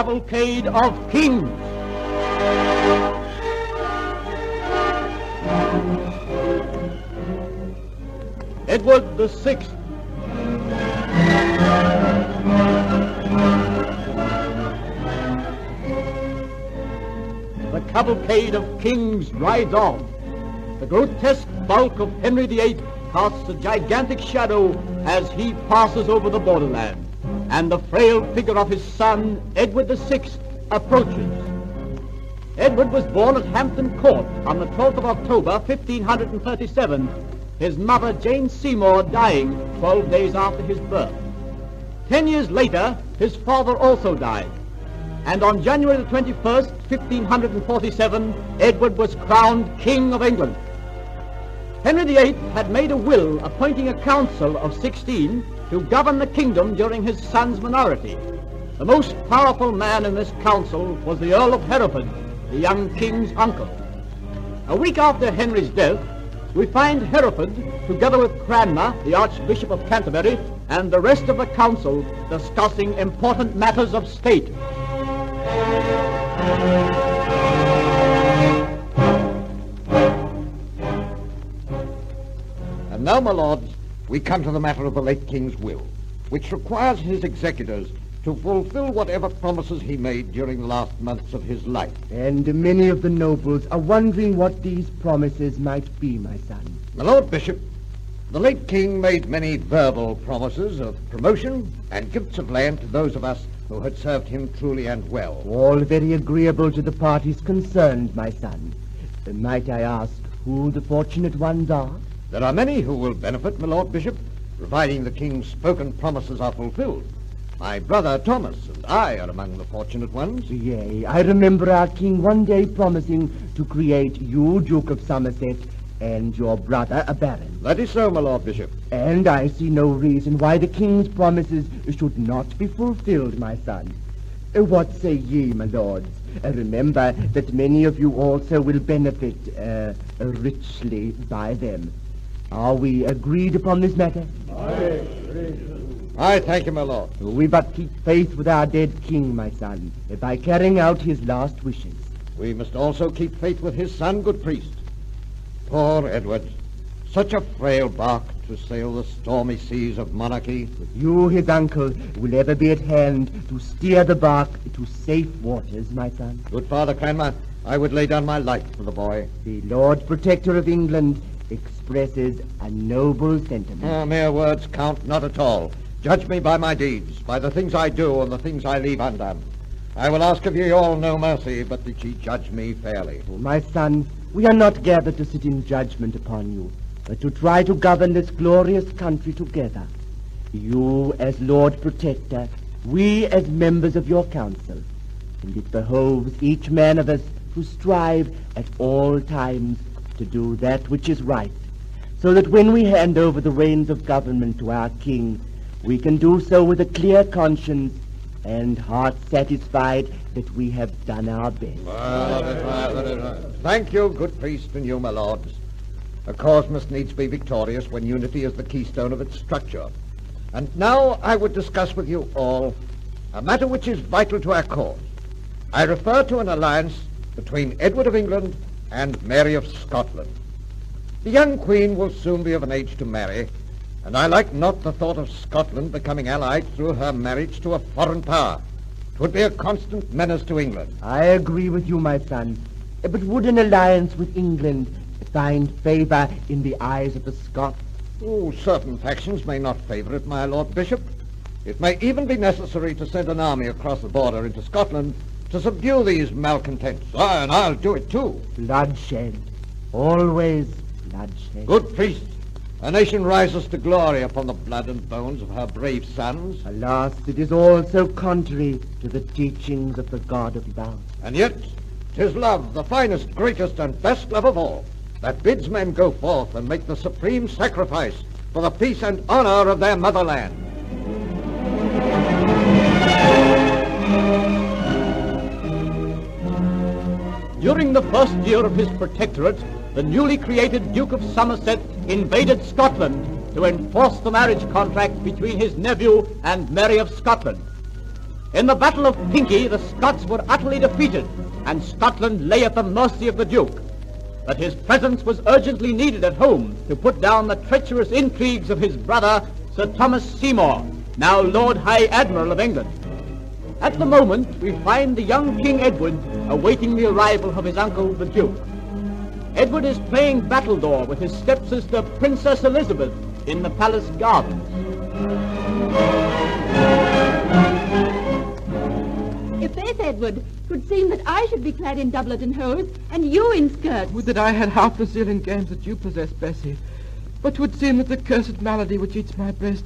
Cavalcade of Kings. Edward the Sixth. The Cavalcade of Kings rides on. The grotesque bulk of Henry VIII casts a gigantic shadow as he passes over the borderland, and the frail figure of his son, Edward VI, approaches. Edward was born at Hampton Court on the 12th of October, 1537, his mother, Jane Seymour, dying 12 days after his birth. 10 years later, his father also died, and on January the 21st, 1547, Edward was crowned King of England. Henry VIII had made a will appointing a council of 16 to govern the kingdom during his son's minority. The most powerful man in this council was the Earl of Hereford, the young king's uncle. A week after Henry's death, we find Hereford, together with Cranmer, the Archbishop of Canterbury, and the rest of the council, discussing important matters of state. And now, my lords, we come to the matter of the late king's will, which requires his executors to fulfill whatever promises he made during the last months of his life. And many of the nobles are wondering what these promises might be, my son. My Lord Bishop, the late king made many verbal promises of promotion and gifts of land to those of us who had served him truly and well. All very agreeable to the parties concerned, my son. Might I ask who the fortunate ones are? There are many who will benefit, my Lord Bishop, providing the king's spoken promises are fulfilled. My brother Thomas and I are among the fortunate ones. Yea, I remember our king one day promising to create you Duke of Somerset and your brother a baron. That is so, my Lord Bishop. And I see no reason why the king's promises should not be fulfilled, my son. What say ye, my lords? Remember that many of you also will benefit richly by them. Are we agreed upon this matter? I thank you, my lord. We but keep faith with our dead king, my son, by carrying out his last wishes. We must also keep faith with his son, good priest. Poor Edward, such a frail bark to sail the stormy seas of monarchy. You, his uncle, will ever be at hand to steer the bark to safe waters, my son. Good Father Cranmer, I would lay down my life for the boy. The Lord Protector of England expresses a noble sentiment. Mere words count not at all. Judge me by my deeds, by the things I do and the things I leave undone. I will ask of ye all no mercy, but that ye judge me fairly. Oh, my son, we are not gathered to sit in judgment upon you, but to try to govern this glorious country together. You as Lord Protector, we as members of your council. And it behoves each man of us to strive at all times to do that which is right, so that when we hand over the reins of government to our king, we can do so with a clear conscience and heart satisfied that we have done our best. Thank you, good priest, and you, my lords. A cause must needs be victorious when unity is the keystone of its structure. And now I would discuss with you all a matter which is vital to our cause. I refer to an alliance between Edward of England and Mary of Scotland. The young queen will soon be of an age to marry, and I like not the thought of Scotland becoming allied through her marriage to a foreign power. It would be a constant menace to England. I agree with you, my son. But would an alliance with England find favor in the eyes of the Scots? Oh, certain factions may not favor it, my Lord Bishop. It may even be necessary to send an army across the border into Scotland to subdue these malcontents. Aye, and I'll do it too. Bloodshed. Always bloodshed. Good priest, a nation rises to glory upon the blood and bones of her brave sons. Alas, it is also contrary to the teachings of the God of love. And yet, 'tis love, the finest, greatest, and best love of all, that bids men go forth and make the supreme sacrifice for the peace and honor of their motherland. During the first year of his protectorate, the newly created Duke of Somerset invaded Scotland to enforce the marriage contract between his nephew and Mary of Scotland. In the Battle of Pinkie, the Scots were utterly defeated, and Scotland lay at the mercy of the Duke. But his presence was urgently needed at home to put down the treacherous intrigues of his brother, Sir Thomas Seymour, now Lord High Admiral of England. At the moment, we find the young King Edward awaiting the arrival of his uncle, the Duke. Edward is playing battledore with his stepsister, Princess Elizabeth, in the palace gardens. If there's Edward, 'twould seem that I should be clad in doublet and hose, and you in skirts. Would that I had half the zeal in games that you possess, Bessie. But 'twould seem that the cursed malady which eats my breast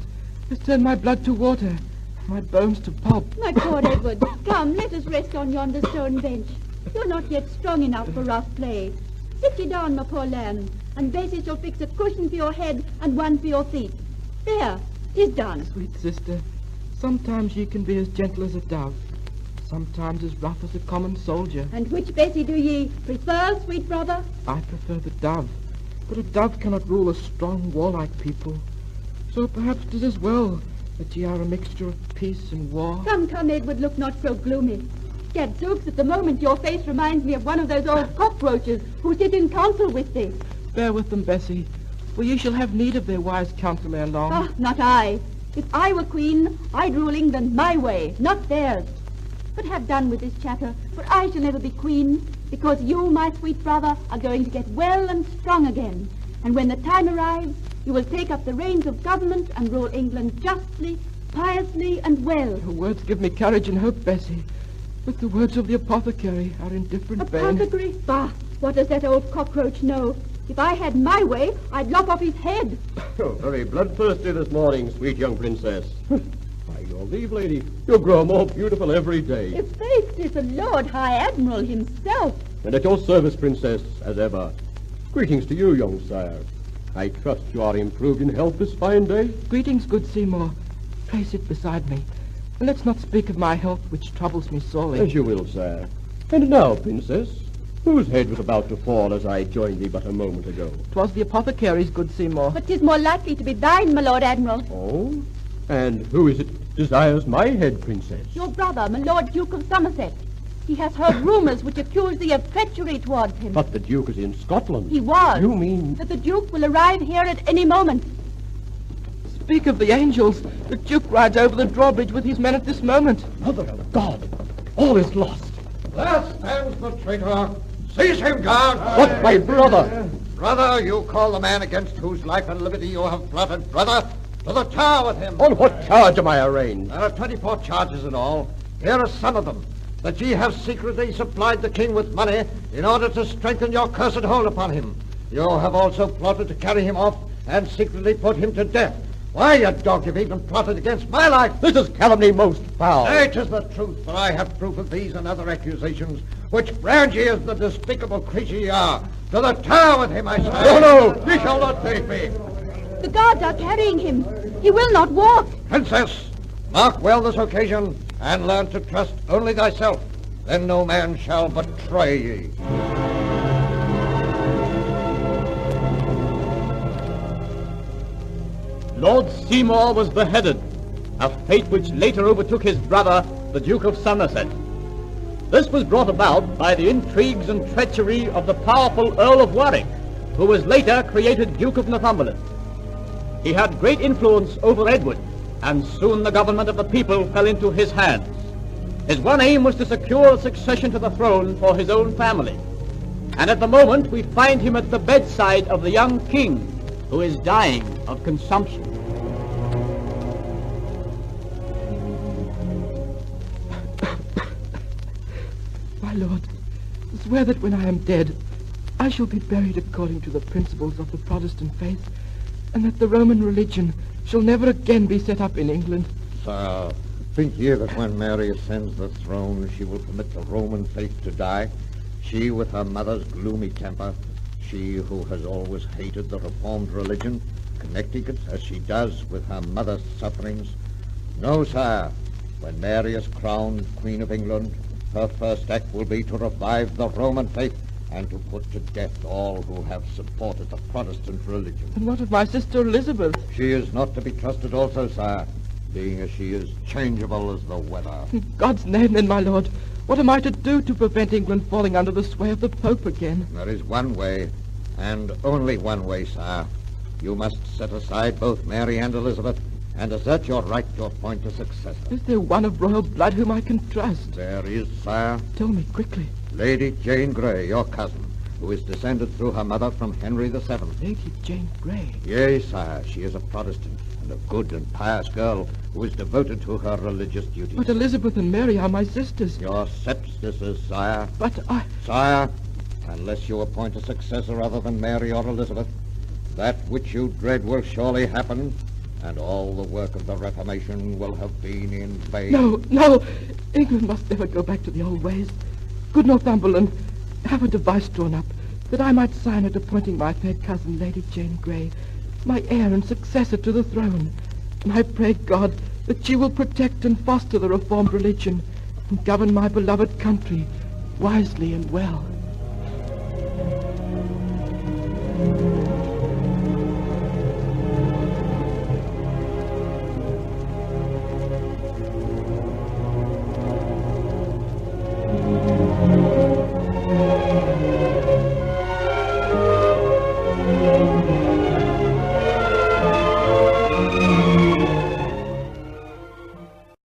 has turned my blood to water, my bones to pulp. My poor Edward, come, let us rest on yonder stone bench. You're not yet strong enough for rough play. Sit ye down, my poor lamb, and Bessie shall fix a cushion for your head and one for your feet. There, 'tis done. Sweet sister, sometimes ye can be as gentle as a dove, sometimes as rough as a common soldier. And which Bessie do ye prefer, sweet brother? I prefer the dove, but a dove cannot rule a strong, warlike people. So perhaps 'tis as well that ye are a mixture of peace and war. Come, Edward, look not so gloomy. Gadzooks, at the moment your face reminds me of one of those old cockroaches who sit in council with thee. Bear with them, Bessie, for ye shall have need of their wise counsel ere long. Ah, not I. If I were queen, I'd rule England my way, not theirs. But have done with this chatter, for I shall never be queen, because you, my sweet brother, are going to get well and strong again. And when the time arrives, you will take up the reins of government and rule England justly, piously, and well. Your words give me courage and hope, Bessie. But the words of the apothecary are in different vein. Apothecary? Bah! What does that old cockroach know? If I had my way, I'd lop off his head. Oh, very bloodthirsty this morning, sweet young princess. By your leave, lady, you grow more beautiful every day. If faith is the Lord High Admiral himself. And at your service, princess, as ever. Greetings to you, young sire. I trust you are improved in health this fine day. Greetings, good Seymour. Pray sit beside me. And let's not speak of my health, which troubles me sorely. As you will, sire. And now, princess, whose head was about to fall as I joined thee but a moment ago? 'Twas the apothecary's, good Seymour. But 'tis more likely to be thine, my Lord Admiral. Oh? And who is it desires my head, princess? Your brother, my Lord Duke of Somerset. He has heard rumours which accuse thee of treachery towards him. But the Duke is in Scotland. He was. You mean... That the Duke will arrive here at any moment. Speak of the angels. The Duke rides over the drawbridge with his men at this moment. Mother of God! All is lost. There stands the traitor. Seize him, guard. What, my brother? Brother, you call the man against whose life and liberty you have plotted, brother. To the tower with him. On what charge am I arraigned? There are 24 charges in all. Here are some of them. That ye have secretly supplied the king with money in order to strengthen your cursed hold upon him. You have also plotted to carry him off and secretly put him to death. Why, you dog, you've even plotted against my life. This is calumny most foul. It is the truth, for I have proof of these and other accusations, which brand ye as the despicable creature ye are. To the tower with him, I say. No, ye shall not take me. The guards are carrying him. He will not walk. Princess, mark well this occasion, and learn to trust only thyself. Then no man shall betray ye. Lord Seymour was beheaded, a fate which later overtook his brother, the Duke of Somerset. This was brought about by the intrigues and treachery of the powerful Earl of Warwick, who was later created Duke of Northumberland. He had great influence over Edward, and soon the government of the people fell into his hands. His one aim was to secure succession to the throne for his own family. And at the moment we find him at the bedside of the young king, who is dying of consumption. My lord, swear that when I am dead, I shall be buried according to the principles of the Protestant faith, and that the Roman religion shall never again be set up in England. Sir, think ye that when Mary ascends the throne, she will permit the Roman faith to die? She with her mother's gloomy temper, she who has always hated the Reformed religion, connecting it, as she does, with her mother's sufferings? No, sir. When Mary is crowned Queen of England, her first act will be to revive the Roman faith and to put to death all who have supported the Protestant religion. And what of my sister Elizabeth? She is not to be trusted also, sire. being as she is changeable as the weather. In God's name, then, my lord, what am I to do to prevent England falling under the sway of the Pope again? There is one way, and only one way, sire. You must set aside both Mary and Elizabeth and assert your right to appoint a successor. Is there one of royal blood whom I can trust? There is, sire. Tell me quickly. Lady Jane Grey, your cousin, who is descended through her mother from Henry VII. Lady Jane Grey. Yea, sire, she is a Protestant, and a good and pious girl who is devoted to her religious duties. But Elizabeth and Mary are my sisters. Your stepsisters, sire. But I... Sire, unless you appoint a successor other than Mary or Elizabeth, that which you dread will surely happen, and all the work of the Reformation will have been in vain. No, no! England must never go back to the old ways. Good Northumberland, have a device drawn up that I might sign it appointing my fair cousin, Lady Jane Grey, my heir and successor to the throne. And I pray God that she will protect and foster the reformed religion and govern my beloved country wisely and well.